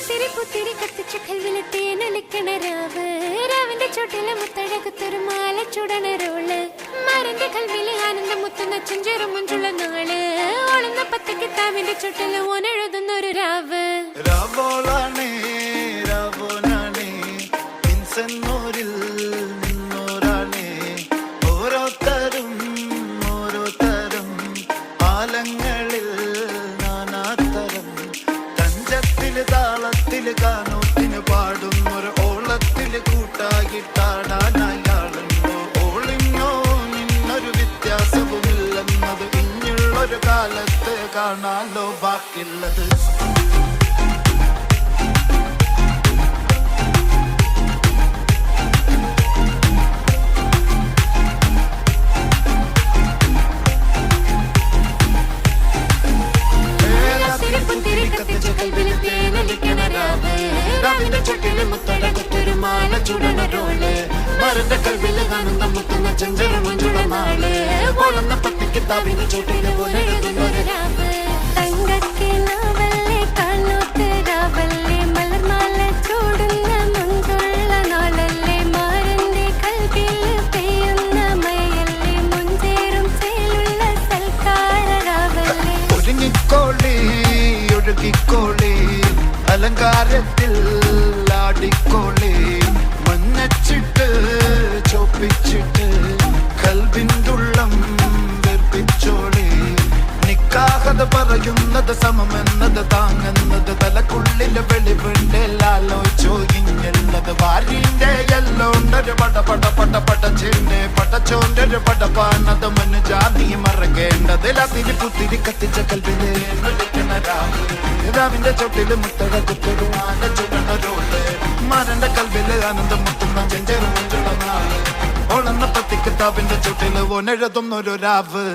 തിരി പുത്തിരി കത്തിച്ച കൽവിലെ തേനൊലിക്കണ രാവ് രാവിന്റെ ചോട്ടിലെ മുത്തഴകത്തൊരു മാല ചുടണ റോള് മാരന്റെ കൽവിലെ ആനന്ദം മുത്തുന്ന ചെഞ്ചേറും മുഞ്ചുള്ള നാള് ഓളുന്ന പത്ത് കിതാബിന്റെ ചുട്ടില് ഓനെഴുതുന്ന ഒരു രാവ് രാവോളാണേ രാവോനാണേ ഇൻസെന്നൂരിൽ നിന്നോരാണേ ഓരോരുത്തരും ഓരോരുത്തരും ആലങ്ങളിൽ നാനാത്തരം തഞ്ചത്തില് താളത്തില് കാനൂത്തിന് പാടുന്നൊരു ഓളത്തില് കൂട്ടാകിട്ടാടാനായാളുണ്ടോ ഓളിന്നോ നിന്നൊരു വ്യത്യാസവുമില്ലെന്നത് ഇനിയുള്ളൊരു കാലത്ത് കാണാലോ ബാക്കിയുള്ളത് രാവിന്റെ ചുട്ടില് മുത്തടകത്തൊരു മാല ചുടണ റോള് മരന്റെ കൽവില് ആനന്ദം മുത്തുന്ന ചെഞ്ചെറു മഞ്ചുള്ള നാള് ഓളുന്ന പത്ത് കിതാബിന്റെ ചുട്ടില് ഓനെഴുതുന്നൊരു രാവ് തങ്കക്കിനാവല്ലേ കാനൂത്ത് രാവല്ലേ മലർമാല ചൂടുന്ന മുഞ്ചുള്ള നാളല്ലേ മാരന്റെ കൽവില് പെയ്യുന്ന മഴയല്ലേ മുഞ്ചേറും ചേലുള്ള സൽക്കാര രാവല്ലേ ഒരുങ്ങിക്കോളി ഒഴുകിക്കോളി അലങ്കാരത്തിൽ ആടിക്കോളി മഞ്ഞച്ചിട്ട് ചോപ്പിച്ചിട്ട് കൽവിന്തുള്ളം വെറുപ്പിച്ചോളി നിക്കാഹത പറയുന്നത് സമമെന്നത് താങ്ങുന്നത് തലക്കുള്ളിലെ വെളിവുണ്ട് ആലോചിഞ്ഞുള്ളത് ഭാര്യന്റെ എല്ലോണ്ടൊരു പടച്ചിന്റെ പടച്ചോന്റെ പടപ്പാണത് മനുജാതി മറക്കേണ്ടത് അതിന് പുത്തിരി കത്തിച്ച കൽവിലെ രാവിന്റെ ചുട്ടില് മുത്തടകത്തൊരു മാല ചുടണ റോള് മരന്റെ കൽവില് ആനന്ദം മുത്തുന്ന ചെഞ്ചേറും മുഞ്ചുള്ള നാള് ഓളന്ന പത്തി കിതാബിന്റെ ചുട്ടില് ഓനെഴുതുന്നൊരു രാവ്